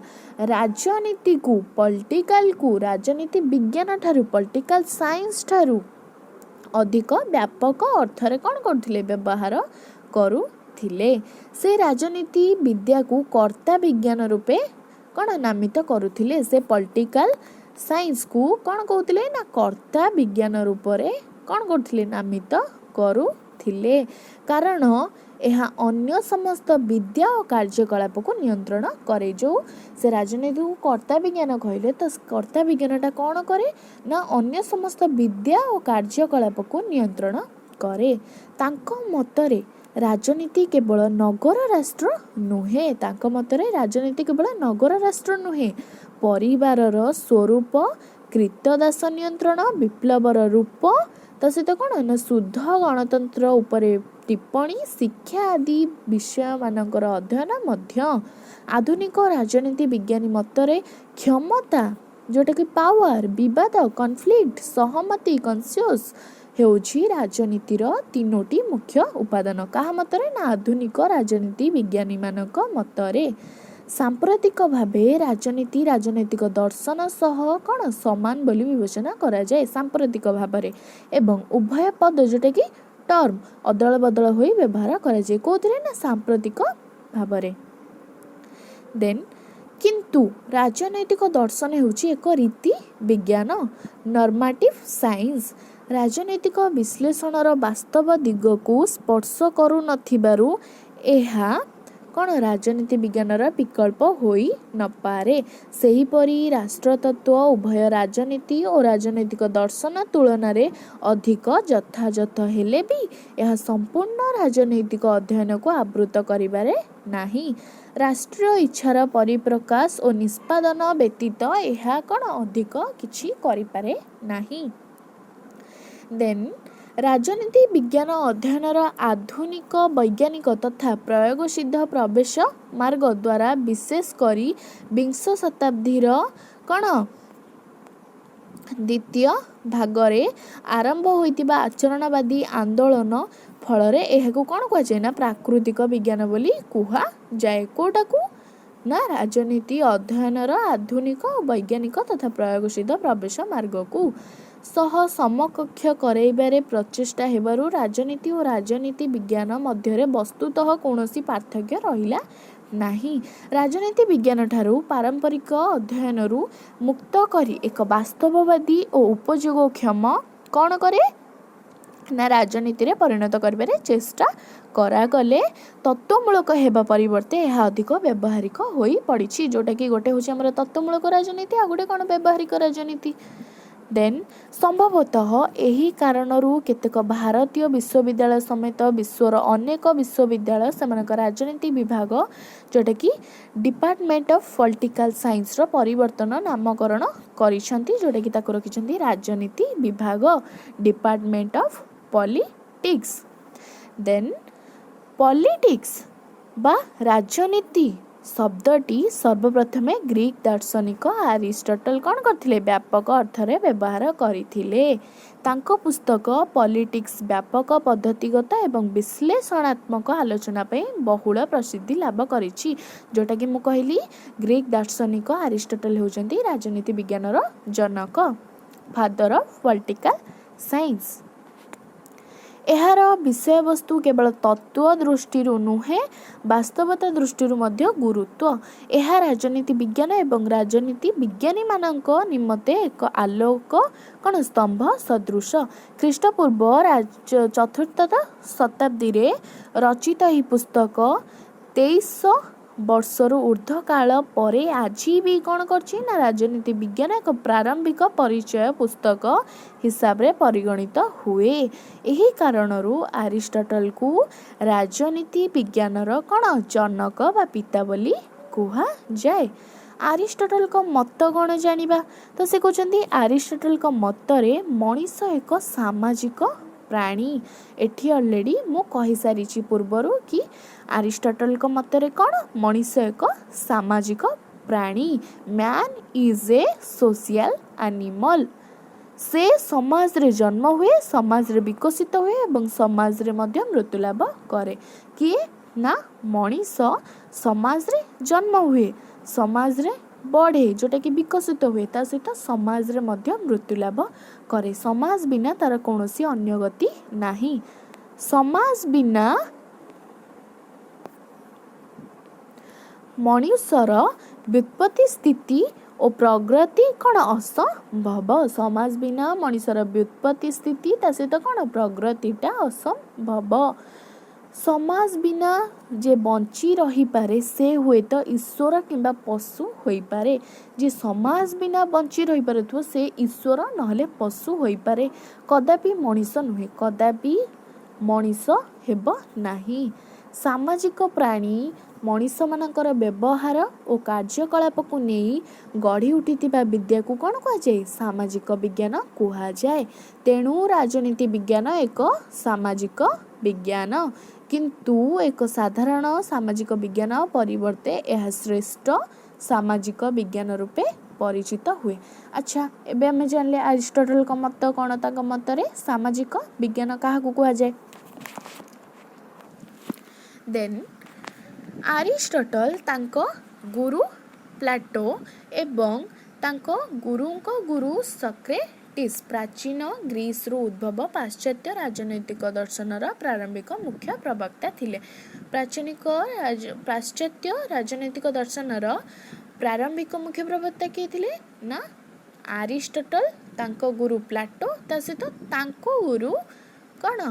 ରାଜନୀତିକୁ ପଲିଟିକାଲକୁ ରାଜନୀତି ବିଜ୍ଞାନ ଠାରୁ ପଲିଟିକାଲ ସାଇନ୍ସ ଠାରୁ ଅଧିକ ବ୍ୟାପକ ଅର୍ଥରେ କ'ଣ କରୁଥିଲେ ବ୍ୟବହାର କରୁଥିଲେ। ସେ ରାଜନୀତି ବିଦ୍ୟାକୁ କର୍ତ୍ତା ବିଜ୍ଞାନ ରୂପେ କ'ଣ ନାମିତ କରୁଥିଲେ। ସେ ପଲିଟିକାଲ ସାଇନ୍ସକୁ କ'ଣ କହୁଥିଲେ ନା କର୍ତ୍ତା ବିଜ୍ଞାନ ରୂପରେ କ'ଣ କରୁଥିଲେ ନାମିତ କରୁଥିଲେ, କାରଣ ଏହା ଅନ୍ୟ ସମସ୍ତ ବିଦ୍ୟା ଓ କାର୍ଯ୍ୟକଳାପକୁ ନିୟନ୍ତ୍ରଣ କରେ। ଯେଉଁ ସେ ରାଜନୀତିକୁ କର୍ତ୍ତା ବିଜ୍ଞାନ କହିଲେ, ତ କର୍ତ୍ତା ବିଜ୍ଞାନଟା କ'ଣ କରେ ନା ଅନ୍ୟ ସମସ୍ତ ବିଦ୍ୟା ଓ କାର୍ଯ୍ୟକଳାପକୁ ନିୟନ୍ତ୍ରଣ କରେ। ତାଙ୍କ ମତରେ ରାଜନୀତି କେବଳ ନଗର ରାଷ୍ଟ୍ର ନୁହେଁ, ତାଙ୍କ ମତରେ ରାଜନୀତି କେବଳ ନଗର ରାଷ୍ଟ୍ର ନୁହେଁ, ପରିବାରର ସ୍ୱରୂପ, କ୍ରୀତଦାସ ନିୟନ୍ତ୍ରଣ, ବିପ୍ଳବର ରୂପ, ତା ସହିତ କ'ଣ ନା ଶୁଦ୍ଧ ଗଣତନ୍ତ୍ର ଉପରେ ଟିପ୍ପଣୀ, ଶିକ୍ଷା ଆଦି ବିଷୟମାନଙ୍କର ଅଧ୍ୟୟନ ମଧ୍ୟ। ଆଧୁନିକ ରାଜନୀତି ବିଜ୍ଞାନୀ ମତରେ କ୍ଷମତା ଯେଉଁଟାକି ପାୱାର, ବିବାଦ, କନଫ୍ଲିକ୍ଟ, ସହମତି, କନସେନ୍ସସ୍ ହେଉଛି ରାଜନୀତିର ତିନୋଟି ମୁଖ୍ୟ ଉପାଦାନ। କାହା ମତରେ ନା ଆଧୁନିକ ରାଜନୀତି ବିଜ୍ଞାନୀମାନଙ୍କ ମତରେ। ସାମ୍ପ୍ରତିକ ଭାବେ ରାଜନୀତି ରାଜନୈତିକ ଦର୍ଶନ ସହ କ'ଣ ସମାନ ବୋଲି ବିବେଚନା କରାଯାଏ ସାମ୍ପ୍ରତିକ ଭାବରେ, ଏବଂ ଉଭୟ ପଦ ଯେଉଁଟାକି ଟର୍ମ ଅଦଳ ବଦଳ ହୋଇ ବ୍ୟବହାର କରାଯାଏ କେଉଁଥିରେ ନା ସାମ୍ପ୍ରତିକ ଭାବରେ। ଦେନ୍ କିନ୍ତୁ ରାଜନୈତିକ ଦର୍ଶନ ହେଉଛି ଏକ ରୀତି ବିଜ୍ଞାନ, ନର୍ମାଟିଭ୍ ସାଇନ୍ସ। ରାଜନୈତିକ ବିଶ୍ଳେଷଣର ବାସ୍ତବ ଦିଗକୁ ସ୍ପର୍ଶ କରୁନଥିବାରୁ ଏହା କ'ଣ ରାଜନୀତି ବିଜ୍ଞାନର ବିକଳ୍ପ ହୋଇ ନପାରେ। ସେହିପରି ରାଷ୍ଟ୍ରତତ୍ତ୍ୱ ଉଭୟ ରାଜନୀତି ଓ ରାଜନୈତିକ ଦର୍ଶନ ତୁଳନାରେ ଅଧିକ ଯଥାଯଥ ହେଲେ ବି ଏହା ସମ୍ପୂର୍ଣ୍ଣ ରାଜନୈତିକ ଅଧ୍ୟୟନକୁ ଆବୃତ କରିବାରେ ନାହିଁ। ରାଷ୍ଟ୍ରୀୟ ଇଚ୍ଛାର ପରିପ୍ରକାଶ ଓ ନିଷ୍ପାଦନ ବ୍ୟତୀତ ଏହା କ'ଣ ଅଧିକ କିଛି କରିପାରେ ନାହିଁ। ଦେନ୍ ରାଜନୀତି ବିଜ୍ଞାନ ଅଧ୍ୟୟନର ଆଧୁନିକ ବୈଜ୍ଞାନିକ ତଥା ପ୍ରୟୋଗସିଦ୍ଧ ପ୍ରବେଶ ମାର୍ଗ ଦ୍ୱାରା ବିଶେଷ କରି ବିଂଶ ଶତାବ୍ଦୀର କ'ଣ ଦ୍ୱିତୀୟ ଭାଗରେ ଆରମ୍ଭ ହୋଇଥିବା ଆଚରଣବାଦୀ ଆନ୍ଦୋଳନ ଫଳରେ ଏହାକୁ କ'ଣ କୁହାଯାଏ ନା ପ୍ରାକୃତିକ ବିଜ୍ଞାନ ବୋଲି କୁହାଯାଏ। କେଉଁଟାକୁ ନା ରାଜନୀତି ଅଧ୍ୟୟନର ଆଧୁନିକ ବୈଜ୍ଞାନିକ ତଥା ପ୍ରୟୋଗସିଦ୍ଧ ପ୍ରବେଶ ମାର୍ଗକୁ ସହ ସମକକ୍ଷ କରାଇବାରେ ପ୍ରଚେଷ୍ଟା ହେବାରୁ ରାଜନୀତି ଓ ରାଜନୀତି ବିଜ୍ଞାନ ମଧ୍ୟରେ ବସ୍ତୁତଃ କୌଣସି ପାର୍ଥକ୍ୟ ରହିଲା ନାହିଁ। ରାଜନୀତି ବିଜ୍ଞାନଠାରୁ ପାରମ୍ପରିକ ଅଧ୍ୟୟନରୁ ମୁକ୍ତ କରି ଏକ ବାସ୍ତବବାଦୀ ଓ ଉପଯୋଗକ୍ଷମ କ'ଣ କରେ ନା ରାଜନୀତିରେ ପରିଣତ କରିବାରେ ଚେଷ୍ଟା କରାଗଲେ ତତ୍ତ୍ୱମୂଳକ ହେବା ପରିବର୍ତ୍ତେ ଏହା ଅଧିକ ବ୍ୟବହାରିକ ହୋଇପଡ଼ିଛି। ଯେଉଁଟାକି ଗୋଟେ ହେଉଛି ଆମର ତତ୍ତ୍ୱମୂଳକ ରାଜନୀତି, ଆଉ ଗୋଟେ କ'ଣ ବ୍ୟବହାରିକ ରାଜନୀତି। ଦେନ୍ ସମ୍ଭବତଃ ଏହି କାରଣରୁ କେତେକ ଭାରତୀୟ ବିଶ୍ୱବିଦ୍ୟାଳୟ ସମେତ ବିଶ୍ୱର ଅନେକ ବିଶ୍ୱବିଦ୍ୟାଳୟ ସେମାନଙ୍କ ରାଜନୀତି ବିଭାଗ ଯେଉଁଟାକି ଡିପାର୍ଟମେଣ୍ଟ ଅଫ୍ ପଲିଟିକାଲ ସାଇନ୍ସର ପରିବର୍ତ୍ତନ ନାମକରଣ କରିଛନ୍ତି, ଯେଉଁଟାକି ତାକୁ ରଖିଛନ୍ତି ରାଜନୀତି ବିଭାଗ, department of politics. Then politics ବା ରାଜନୀତି ଶବ୍ଦଟି ସର୍ବପ୍ରଥମେ ଗ୍ରୀକ୍ ଦାର୍ଶନିକ ଆରିଷ୍ଟଟଲ କ'ଣ କରିଥିଲେ ବ୍ୟାପକ ଅର୍ଥରେ ବ୍ୟବହାର କରିଥିଲେ। ତାଙ୍କ ପୁସ୍ତକ ପଲିଟିକ୍ସ ବ୍ୟାପକ ପଦ୍ଧତିଗତ ଏବଂ ବିଶ୍ଳେଷଣାତ୍ମକ ଆଲୋଚନା ପାଇଁ ବହୁଳ ପ୍ରସିଦ୍ଧି ଲାଭ କରିଛି। ଯେଉଁଟାକି ମୁଁ କହିଲି ଗ୍ରୀକ୍ ଦାର୍ଶନିକ ଆରିଷ୍ଟଟଲ ହେଉଛନ୍ତି ରାଜନୀତି ବିଜ୍ଞାନର ଜନକ, ଫାଦର ଅଫ୍ ପଲିଟିକାଲ ସାଇନ୍ସ। ଏହାର ବିଷୟବସ୍ତୁ କେବଳ ତତ୍ତ୍ୱ ଦୃଷ୍ଟିରୁ ନୁହେଁ ବାସ୍ତବତା ଦୃଷ୍ଟିରୁ ମଧ୍ୟ ଗୁରୁତ୍ୱ। ଏହା ରାଜନୀତି ବିଜ୍ଞାନ ଏବଂ ରାଜନୀତି ବିଜ୍ଞାନୀମାନଙ୍କ ନିମନ୍ତେ ଏକ ଆଲୋକ କ'ଣ ସ୍ତମ୍ଭ ସଦୃଶ। ଖ୍ରୀଷ୍ଟପୂର୍ବ 4th ଶତାବ୍ଦୀରେ ରଚିତ ଏହି ପୁସ୍ତକ 2300 ବର୍ଷରୁ ଉର୍ଦ୍ଧ୍ୱ କାଳ ପରେ ଆଜି ବି କ'ଣ କରିଛି ନା ରାଜନୀତି ବିଜ୍ଞାନ ଏକ ପ୍ରାରମ୍ଭିକ ପରିଚୟ ପୁସ୍ତକ ହିସାବରେ ପରିଗଣିତ ହୁଏ। ଏହି କାରଣରୁ ଆରିଷ୍ଟଟଲକୁ ରାଜନୀତି ବିଜ୍ଞାନର କ'ଣ ଜନକ ବା ପିତା ବୋଲି କୁହାଯାଏ। ଆରିଷ୍ଟଟଲଙ୍କ ମତ କ'ଣ ଜାଣିବା ତ ସେ କହୁଛନ୍ତି ଆରିଷ୍ଟଟଲଙ୍କ ମତରେ ମଣିଷ ଏକ ସାମାଜିକ ପ୍ରାଣୀ। ଏଠି ଅଲରେଡ଼ି ମୁଁ କହିସାରିଛି ପୂର୍ବରୁ କି ଆରିଷ୍ଟଟଲଙ୍କ ମତରେ କ'ଣ ମଣିଷ ଏକ ସାମାଜିକ ପ୍ରାଣୀ, man is a social animal. ସେ ସମାଜରେ ଜନ୍ମ ହୁଏ, ସମାଜରେ ବିକଶିତ ହୁଏ ଏବଂ ସମାଜରେ ମଧ୍ୟ ମୃତ୍ୟୁଲାଭ କରେ। କିଏ ନା ମଣିଷ ସମାଜରେ ଜନ୍ମ ହୁଏ, ସମାଜରେ ବଢ଼େ ଯେଉଁଟାକି ବିକଶିତ ହୁଏ, ତା ସହିତ ସମାଜରେ ମଧ୍ୟ ମୃତ୍ୟୁଲାଭ କରେ। ସମାଜ ବିନା ତାର କୌଣସି ଅନ୍ୟ ଗତି ନାହିଁ। ସମାଜ ବିନା ମଣିଷର ବ୍ୟୁତ୍ପତ୍ତି ସ୍ଥିତି ଓ ପ୍ରଗତି କ'ଣ ଅସମ୍ଭବ। ସମାଜ ବିନା ମଣିଷର ବ୍ୟୁତ୍ପତ୍ତି ସ୍ଥିତି ତା ସହିତ କ'ଣ ପ୍ରଗତିଟା ଅସମ୍ଭବ। ସମାଜ ବିନା ଯେ ବଞ୍ଚି ରହିପାରେ ସେ ହୁଏତ ଈଶ୍ୱର କିମ୍ବା ପଶୁ ହୋଇପାରେ। ଯେ ସମାଜ ବିନା ବଞ୍ଚି ରହିପାରୁଥିବ ସେ ଈଶ୍ୱର ନହେଲେ ପଶୁ ହୋଇପାରେ, କଦାପି ମଣିଷ ନୁହେଁ, କଦାପି ମଣିଷ ହେବ ନାହିଁ। ସାମାଜିକ ପ୍ରାଣୀ ମଣିଷମାନଙ୍କର ବ୍ୟବହାର ଓ କାର୍ଯ୍ୟକଳାପକୁ ନେଇ ଗଢ଼ି ଉଠିଥିବା ବିଦ୍ୟାକୁ କ'ଣ କୁହାଯାଏ? ସାମାଜିକ ବିଜ୍ଞାନ କୁହାଯାଏ। ତେଣୁ ରାଜନୀତି ବିଜ୍ଞାନ ଏକ ସାମାଜିକ ବିଜ୍ଞାନ, କିନ୍ତୁ ଏକ ସାଧାରଣ ସାମାଜିକ ବିଜ୍ଞାନ ପରିବର୍ତ୍ତେ ଏହା ଶ୍ରେଷ୍ଠ ସାମାଜିକ ବିଜ୍ଞାନ ରୂପେ ପରିଚିତ ହୁଏ। ଆଚ୍ଛା, ଏବେ ଆମେ ଜାଣିଲେ ଆରିଷ୍ଟଟଲଙ୍କ ମତ କ'ଣ? ତାଙ୍କ ମତରେ ସାମାଜିକ ବିଜ୍ଞାନ କାହାକୁ କୁହାଯାଏ? ଦେନ୍ ଆରିଷ୍ଟଟଲ ତାଙ୍କ ଗୁରୁ ପ୍ଲାଟୋ ଏବଂ ତାଙ୍କ ଗୁରୁଙ୍କ ଗୁରୁ ସକ୍ରେଟିସ୍ ପ୍ରାଚୀନ ଗ୍ରୀସରୁ ଉଦ୍ଭବ ପାଶ୍ଚାତ୍ୟ ରାଜନୈତିକ ଦର୍ଶନର ପ୍ରାରମ୍ଭିକ ମୁଖ୍ୟ ପ୍ରବକ୍ତା ଥିଲେ। ପାଶ୍ଚାତ୍ୟ ରାଜନୈତିକ ଦର୍ଶନର ପ୍ରାରମ୍ଭିକ ମୁଖ୍ୟ ପ୍ରବକ୍ତା କିଏ ଥିଲେ? ନା ଆରିଷ୍ଟଟଲ, ତାଙ୍କ ଗୁରୁ ପ୍ଲାଟୋ, ତା ସହିତ ତାଙ୍କ ଗୁରୁ କ'ଣ?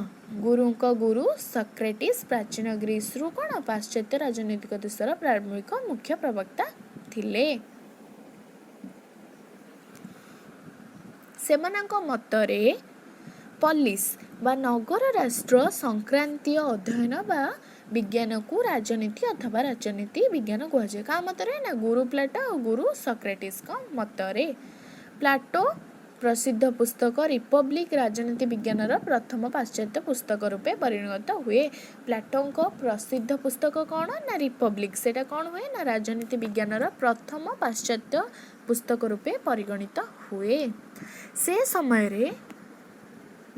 ଗୁରୁଙ୍କ ଗୁରୁ ସକ୍ରେଟିସ୍ ପ୍ରାଚୀନ ଗ୍ରୀସରୁ କ'ଣ? ପାଶ୍ଚାତ୍ୟ ରାଜନୈତିକ ଦେଶର ପ୍ରାରମ୍ଭିକ ମୁଖ୍ୟ ପ୍ରବକ୍ତା ଥିଲେ। ସେମାନଙ୍କ ମତରେ ପଲିସ୍ ବା ନଗର ରାଷ୍ଟ୍ର ସଂକ୍ରାନ୍ତୀୟ ଅଧ୍ୟୟନ ବା ବିଜ୍ଞାନକୁ ରାଜନୀତି ଅଥବା ରାଜନୀତି ବିଜ୍ଞାନ କୁହାଯାଏ। କାହା ମତରେ? ନା ଗୁରୁ ପ୍ଲାଟୋ ଆଉ ଗୁରୁ ସକ୍ରେଟିସ୍ଙ୍କ ମତରେ। ପ୍ଲାଟୋ ପ୍ରସିଦ୍ଧ ପୁସ୍ତକ ରିପବ୍ଲିକ୍ ରାଜନୀତି ବିଜ୍ଞାନର ପ୍ରଥମ ପାଶ୍ଚାତ୍ୟ ପୁସ୍ତକ ରୂପେ ପରିଣତ ହୁଏ। ପ୍ଲାଟୋଙ୍କ ପ୍ରସିଦ୍ଧ ପୁସ୍ତକ କ'ଣ? ନା ରିପବ୍ଲିକ୍। ସେଇଟା କ'ଣ ହୁଏ? ନା ରାଜନୀତି ବିଜ୍ଞାନର ପ୍ରଥମ ପାଶ୍ଚାତ୍ୟ ପୁସ୍ତକ ରୂପେ ପରିଗଣିତ ହୁଏ। ସେ ସମୟରେ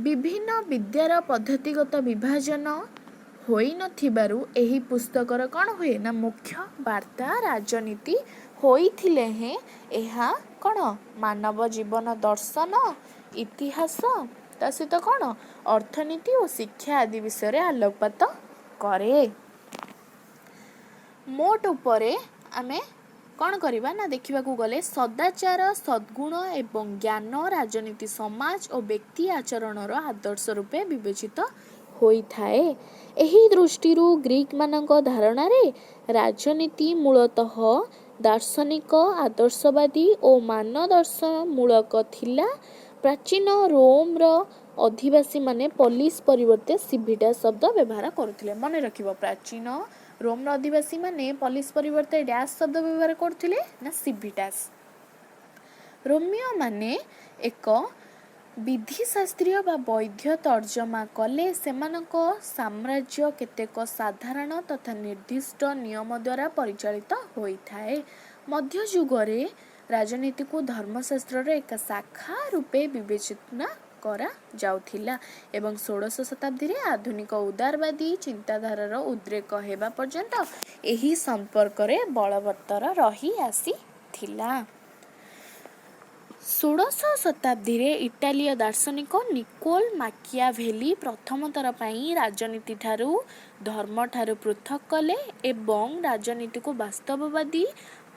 ବିଭିନ୍ନ ବିଦ୍ୟାର ପଦ୍ଧତିଗତ ବିଭାଜନ ହୋଇନଥିବାରୁ ଏହି ପୁସ୍ତକର କ'ଣ ହୁଏ? ନା ମୁଖ୍ୟ ବାର୍ତ୍ତା ରାଜନୀତି ହୋଇଥିଲେ ହେଁ ଏହା କ'ଣ? ମାନବ ଜୀବନ ଦର୍ଶନ, ଇତିହାସ, ତା ସହିତ କ'ଣ? ଅର୍ଥନୀତି ଓ ଶିକ୍ଷା ଆଦି ବିଷୟରେ ଆଲୋକପାତ କରେ। ମୋଟ ଉପରେ ଆମେ କ'ଣ କରିବା? ନା ଦେଖିବାକୁ ଗଲେ ସଦାଚାର, ସଦ୍ଗୁଣ ଏବଂ ଜ୍ଞାନ ରାଜନୀତି, ସମାଜ ଓ ବ୍ୟକ୍ତି ଆଚରଣର ଆଦର୍ଶ ରୂପେ ବିବେଚିତ ହୋଇଥାଏ। ଏହି ଦୃଷ୍ଟିରୁ ଗ୍ରୀକମାନଙ୍କ ଧାରଣାରେ ରାଜନୀତି ମୂଳତଃ ଦାର୍ଶନିକ, ଆଦର୍ଶବାଦୀ ଓ ମାନଦର୍ଶନମୂଳକ ଥିଲା। ପ୍ରାଚୀନ ରୋମର ଅଧିବାସୀମାନେ ପଲିସ୍ ପରିବର୍ତ୍ତେ ସିଭିଟାସ୍ ଶବ୍ଦ ବ୍ୟବହାର କରୁଥିଲେ। ମନେ ରଖିବ, ପ୍ରାଚୀନ ରୋମର ଅଧିବାସୀମାନେ ପଲିସ୍ ପରିବର୍ତ୍ତେ ଡ୍ୟାସ୍ ଶବ୍ଦ ବ୍ୟବହାର କରୁଥିଲେ? ନା ସିଭିଟାସ୍। ରୋମୀୟମାନେ ଏକ ବିଧିଶାସ୍ତ୍ରୀୟ ବା ବୈଧ ତର୍ଜମା କଲେ ସେମାନଙ୍କ ସାମ୍ରାଜ୍ୟ କେତେକ ସାଧାରଣ ତଥା ନିର୍ଦ୍ଦିଷ୍ଟ ନିୟମ ଦ୍ୱାରା ପରିଚାଳିତ ହୋଇଥାଏ। ମଧ୍ୟଯୁଗରେ ରାଜନୀତିକୁ ଧର୍ମଶାସ୍ତ୍ରର ଏକ ଶାଖା ରୂପେ ବିବେଚନା କରାଯାଉଥିଲା ଏବଂ 16ଶ ଶତାବ୍ଦୀରେ ଆଧୁନିକ ଉଦାରବାଦୀ ଚିନ୍ତାଧାରାର ଉଦ୍ରେକ ହେବା ପର୍ଯ୍ୟନ୍ତ ଏହି ସମ୍ପର୍କରେ ବଳବତ୍ତର ରହି ଆସିଥିଲା। 16ଶ ଶତାବ୍ଦୀରେ ଇଟାଲୀୟ ଦାର୍ଶନିକ ନିକୋଲ ମାକିଆଭେଲି ପ୍ରଥମ ଥର ପାଇଁ ରାଜନୀତିଠାରୁ ଧର୍ମଠାରୁ ପୃଥକ୍ କଲେ ଏବଂ ରାଜନୀତିକୁ ବାସ୍ତବବାଦୀ,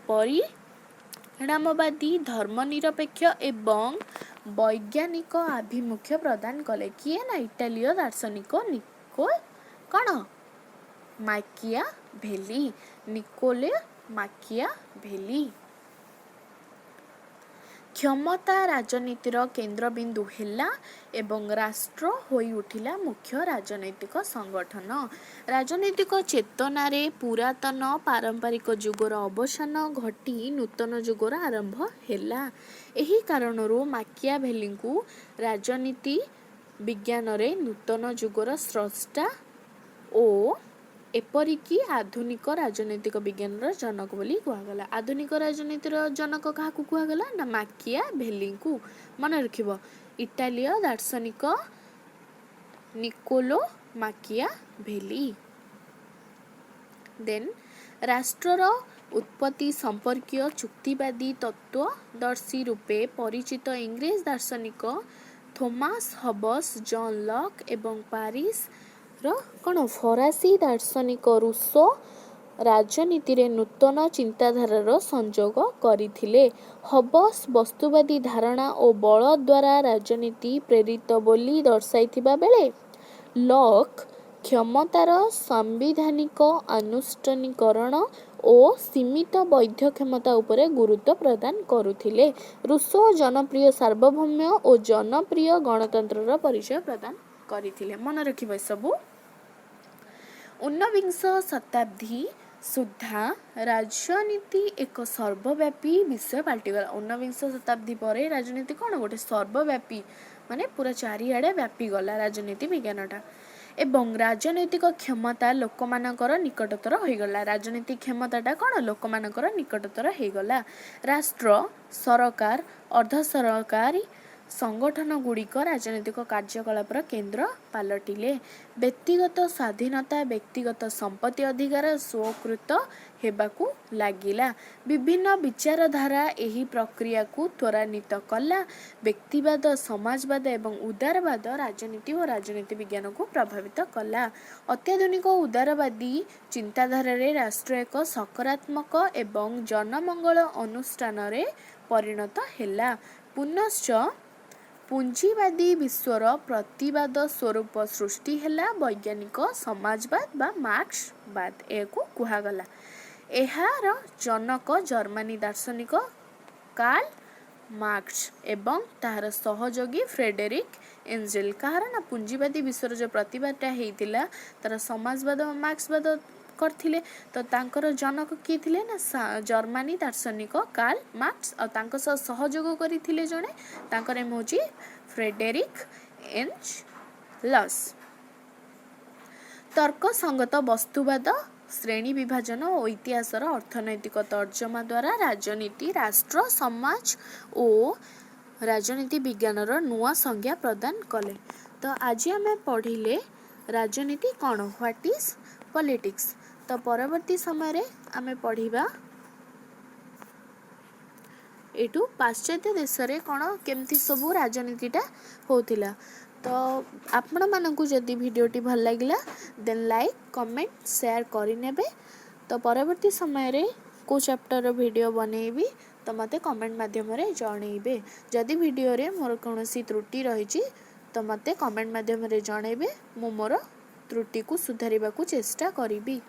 ପରିଣାମବାଦୀ, ଧର୍ମନିରପେକ୍ଷ ଏବଂ ବୈଜ୍ଞାନିକ ଆଭିମୁଖ୍ୟ ପ୍ରଦାନ କଲେ। କିଏ? ନା ଇଟାଲୀୟ ଦାର୍ଶନିକ ନିକୋଲ କ'ଣ? ମାକିଆଭେଲି। ନିକୋଲେ ମାକିଆଭେଲି। କ୍ଷମତା ରାଜନୀତିର କେନ୍ଦ୍ରବିନ୍ଦୁ ହେଲା ଏବଂ ରାଷ୍ଟ୍ର ହୋଇ ଉଠିଲା ମୁଖ୍ୟ ରାଜନୈତିକ ସଂଗଠନ। ରାଜନୈତିକ ଚେତନାରେ ପୁରାତନ ପାରମ୍ପରିକ ଯୁଗର ଅବସାନ ଘଟି ନୂତନ ଯୁଗର ଆରମ୍ଭ ହେଲା। ଏହି କାରଣରୁ ମାକିଆଭେଲିଙ୍କୁ ରାଜନୀତି ବିଜ୍ଞାନରେ ନୂତନ ଯୁଗର ସ୍ରଷ୍ଟା ଓ ଏପରିକି ଆଧୁନିକ ରାଜନୈତିକ ବିଜ୍ଞାନର ଜନକ ବୋଲି କୁହାଗଲା। ଆଧୁନିକ ରାଜନୀତିର ଜନକ କାହାକୁ କୁହାଗଲା? ନା ମାକିଆଭେଲିଙ୍କୁ। ମନେ ରଖିବ, ଇଟାଲୀୟ ଦାର୍ଶନିକ ନିକୋଲୋ ମାକିଆଭେଲି। ଦେନ୍ ରାଷ୍ଟ୍ରର ଉତ୍ପତ୍ତି ସମ୍ପର୍କୀୟ ଯୁକ୍ତିବାଦୀ ତତ୍ତ୍ୱଦର୍ଶୀ ରୂପେ ପରିଚିତ ଇଂରେଜ ଦାର୍ଶନିକ ଥୋମାସ ହବସ୍, ଜନ୍ ଲକ୍ ଏବଂ ପାରିସର କ'ଣ ଫରାସୀ ଦାର୍ଶନିକ ରୁସୋ ରାଜନୀତିରେ ନୂତନ ଚିନ୍ତାଧାରାର ସଂଯୋଗ କରିଥିଲେ। ହବସ୍ ବସ୍ତୁବାଦୀ ଧାରଣା ଓ ବଳ ଦ୍ୱାରା ରାଜନୀତି ପ୍ରେରିତ ବୋଲି ଦର୍ଶାଇଥିବା ବେଳେ ଲକ୍ କ୍ଷମତାର ସାମ୍ବିଧାନିକ ଆନୁଷ୍ଠାନିକରଣ ଓ ସୀମିତ ବୈଧ କ୍ଷମତା ଉପରେ ଗୁରୁତ୍ୱ ପ୍ରଦାନ କରୁଥିଲେ। ରୁସୋ ଜନପ୍ରିୟ ସାର୍ବଭୌମ୍ୟ ଓ ଜନପ୍ରିୟ ଗଣତନ୍ତ୍ରର ପରିଚୟ ପ୍ରଦାନ କରିଥିଲେ। ମନେ ରଖିବ ଏସବୁ। ऊनविंश शताब्दी सुधा राजनीति एक सर्वव्यापी विषय पलटिगला। ऊनविंश शताब्दी पर राजनीति कौन गोटे सर्वव्यापी माने पूरा चारिआडे व्यापी गला राजनीति विज्ञानटा एवं राजनैतिक क्षमता लोकमानकर निकटतर होइगला। राजनीतिक क्षमताटा कौन लोकमानकर निकटतर होइगला। राष्ट्र सरकार अर्ध सरकारी संगठन गुड़िक राजनीतिक कार्यकलापर केन्द्र पलटिले। व्यक्तिगत स्वाधीनता व्यक्तिगत संपत्ति अधिकार स्वकृत हेबाकू लागिला। विभिन्न विचारधारा एही प्रक्रिया को त्वरान्वित कला। व्यक्तिवाद समाजवाद एवं उदारवाद राजनीति और राजनीति विज्ञान को प्रभावित कला। अत्याधुनिक उदारवादी चिंताधारा राष्ट्र एक सकारात्मक एवं जनमंगल अनुष्ठान रे परिणत हैला। पुनश्च पुंजीवादी विश्वर प्रतिवाद स्वरूप सृष्टि हैला वैज्ञानिक समाजवाद बा मार्क्सवाद एको कुहागला। एहार जनक जर्मनी दार्शनिक कार्ल मार्क्स एवं तार सहयोगी फ्रेडरिक एंजेल। कहार ना पुंजीवादी विश्वर जो प्रतिवादटा हेइतिला तार समाजवाद और मार्क्सवाद करथिले तो तांकर जनक किए थिले ना जर्मनी दार्शनिक कार्ल मार्क्स और तांको सहयोग करथिले जणे तांकर नाम होची फ्रेडरिक एंजेलस। तर्कसंगत वस्तुवाद श्रेणी विभाजन और इतिहासर अर्थनैतिक तर्जमा द्वारा राजनीति राष्ट्र समाज और राजनीति विज्ञानर नुआ संज्ञा प्रदान कले। तो आज आम पढ़िले राजनीति कौन व्हाट इज पॉलिटिक्स। तो परवर्ती समय आम पढ़िबा एटू पाश्चात्य देश रे कौन केमती सबू राजनीतिटा होतिला। तो आपण मानकु जदि वीडियोटी भल लागिला देन लाइक कमेंट शेयर करिनेबे। तो परवर्ती समय रे को चैप्टर वीडियो बनैबी तो मते कमेंट माध्यम रे जणैबे। जदि वीडियो रे मोर कोनोसी त्रुटि रहिछि तो मते कमेंट माध्यम रे जणैबे। मो मोर त्रुटि को सुधारिबा को चेष्टा करिबी।